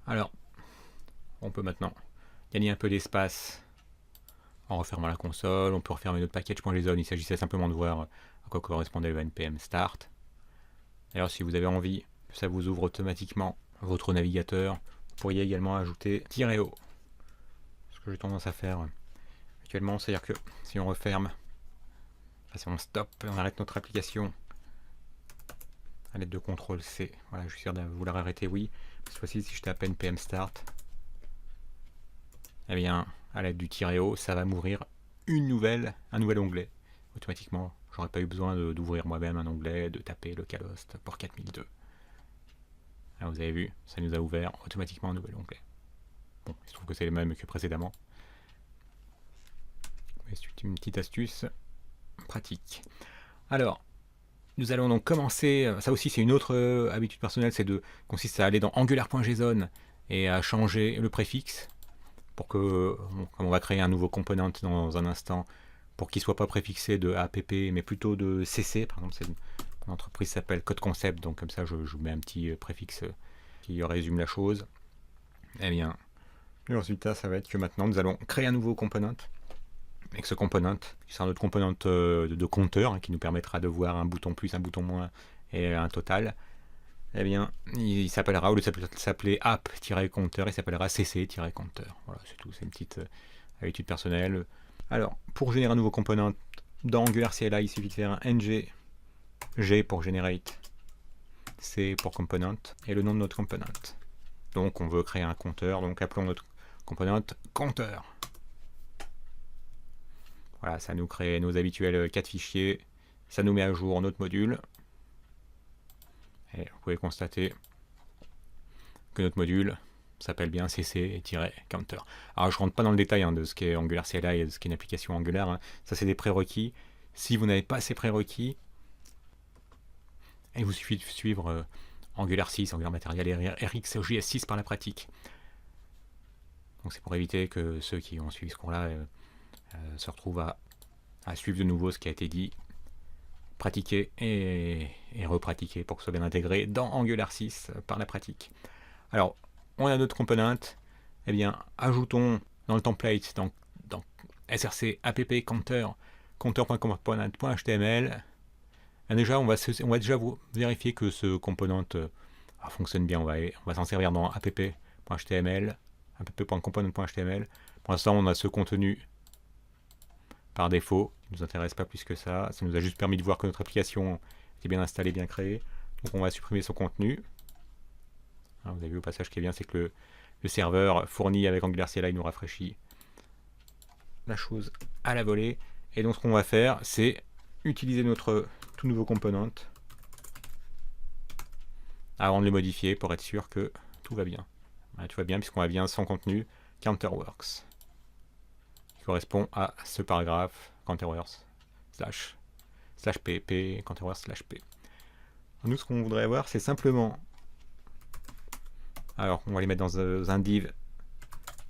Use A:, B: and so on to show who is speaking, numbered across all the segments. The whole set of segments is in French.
A: Alors, on peut maintenant gagner un peu d'espace en refermant la console. On peut refermer notre package.json. Il s'agissait simplement de voir à quoi correspondait le npm start. D'ailleurs, si vous avez envie que ça vous ouvre automatiquement votre navigateur, vous pourriez également ajouter -o. Ce que j'ai tendance à faire actuellement, c'est-à-dire que si on referme, si on stop, on arrête notre application à l'aide de CTRL-C. Voilà, je suis sûr de vouloir arrêter, oui. Cette fois-ci, si je tape npm start, eh bien, à l'aide du -o, ça va m'ouvrir un nouvel onglet. Automatiquement, j'aurais pas eu besoin d'ouvrir moi-même un onglet, de taper localhost port 4002. Alors vous avez vu, ça nous a ouvert automatiquement un nouvel onglet. Bon, il se trouve que c'est le même que précédemment. Mais c'est une petite astuce pratique. Alors, nous allons donc commencer, ça aussi c'est une autre habitude personnelle, consiste à aller dans angular.json et à changer le préfixe pour que, comme on va créer un nouveau component dans un instant, pour qu'il ne soit pas préfixé de app mais plutôt de cc. Par exemple, mon entreprise s'appelle Code Concept, donc comme ça je vous mets un petit préfixe qui résume la chose. Eh bien, le résultat, ça va être que maintenant nous allons créer un nouveau component. Et que ce component, qui sera notre component de compteur, qui nous permettra de voir un bouton plus, un bouton moins et un total, eh bien, il s'appellera, au lieu de s'appeler app-compteur, il s'appellera cc-compteur. Voilà, c'est tout, c'est une petite habitude personnelle. Alors, pour générer un nouveau component dans Angular CLI, il suffit de faire un ng g pour generate, c pour component, et le nom de notre component. Donc, on veut créer un compteur, donc appelons notre component compteur. Voilà, ça nous crée nos habituels 4 fichiers, ça nous met à jour notre module. Et vous pouvez constater que notre module s'appelle bien cc-counter. Alors je ne rentre pas dans le détail de ce qu'est Angular CLI et de ce qu'est une application Angular. Ça c'est des prérequis. Si vous n'avez pas ces prérequis, il vous suffit de suivre Angular 6, Angular Material RxJS 6 par la pratique. Donc c'est pour éviter que ceux qui ont suivi ce cours-là se retrouvent à suivre de nouveau ce qui a été dit, pratiquer et repratiquer pour que ce soit bien intégré dans Angular 6 par la pratique. Alors, on a notre component, eh bien, ajoutons dans le template, dans src app counter, counter.component.html. Déjà, on va déjà vérifier que ce component fonctionne bien. On va s'en servir dans app.html, app.component.html. Pour l'instant, on a ce contenu par défaut, il ne nous intéresse pas plus que ça. Ça nous a juste permis de voir que notre application était bien installée, bien créée. Donc on va supprimer son contenu. Alors, vous avez vu au passage, ce qui est bien, c'est que le serveur fourni avec Angular CLI nous rafraîchit la chose à la volée. Et donc ce qu'on va faire, c'est utiliser notre tout nouveau component avant de le modifier pour être sûr que tout va bien. Tout va bien puisqu'on a bien son contenu counterworks, qui correspond à ce paragraphe counterworks slash p counterworks slash p. Nous, ce qu'on voudrait voir, c'est simplement, alors on va les mettre dans un div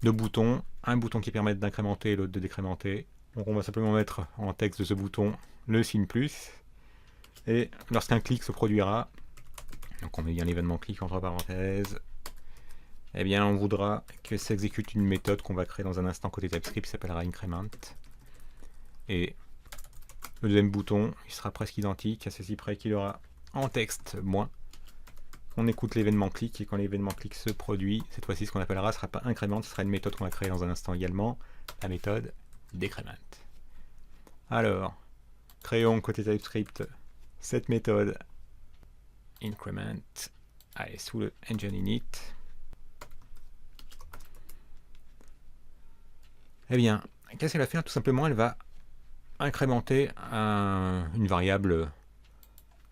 A: de boutons, un bouton qui permet d'incrémenter et l'autre de décrémenter. Donc on va simplement mettre en texte de ce bouton le signe plus, et lorsqu'un clic se produira, donc on met bien l'événement clic entre parenthèses, eh bien on voudra que s'exécute une méthode qu'on va créer dans un instant côté TypeScript qui s'appellera increment. Et le deuxième bouton, il sera presque identique, à ceci près qu'il aura en texte moins. On écoute l'événement clic, et quand l'événement clic se produit, cette fois-ci ce qu'on appellera ne sera pas increment, ce sera une méthode qu'on va créer dans un instant également, la méthode decrement. Alors, créons côté TypeScript cette méthode increment, allez, sous le engine init. Eh bien, qu'est-ce qu'elle va faire? Tout simplement, elle va incrémenter une variable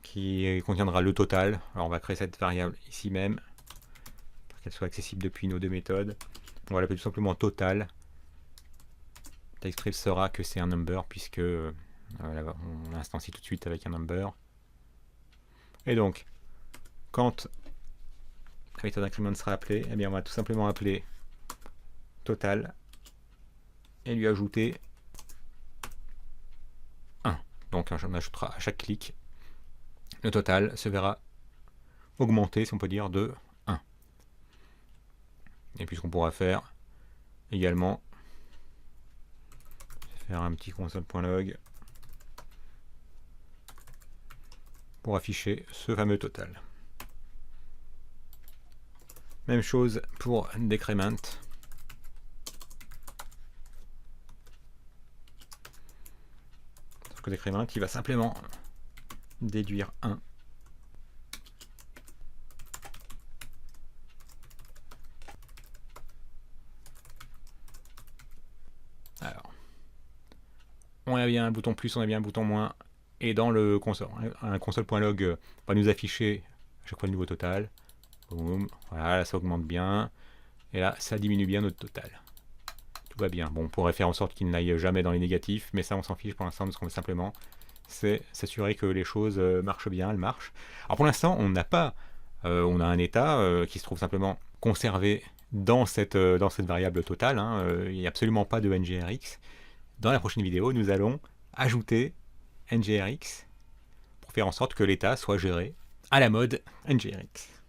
A: qui contiendra le total. Alors on va créer cette variable ici même pour qu'elle soit accessible depuis nos deux méthodes. On va l'appeler tout simplement total. TypeScript saura que c'est un number puisque on l'instancie tout de suite avec un number. Et donc, quand la méthode increment sera appelée, eh bien on va tout simplement appeler total et lui ajouter 1. Donc on ajoutera à chaque clic. Le total se verra augmenter, si on peut dire, de 1. Et puis ce qu'on pourra faire également, c'est faire un petit console.log pour afficher ce fameux total. Même chose pour decrement. Sauf que decrement, il va simplement déduire 1. Alors, on a bien un bouton plus, on a bien un bouton moins. Et dans le console, un console.log va nous afficher à chaque fois le nouveau total. Boum, voilà, là, ça augmente bien. Et là, ça diminue bien notre total. Tout va bien. Bon, on pourrait faire en sorte qu'il n'aille jamais dans les négatifs, mais ça, on s'en fiche pour l'instant. Ce qu'on veut simplement, c'est s'assurer que les choses marchent bien, elles marchent. Alors pour l'instant, on n'a pas... on a un état qui se trouve simplement conservé dans cette variable totale. Hein. Il n'y a absolument pas de NGRX. Dans la prochaine vidéo, nous allons ajouter NGRX pour faire en sorte que l'état soit géré à la mode NGRX.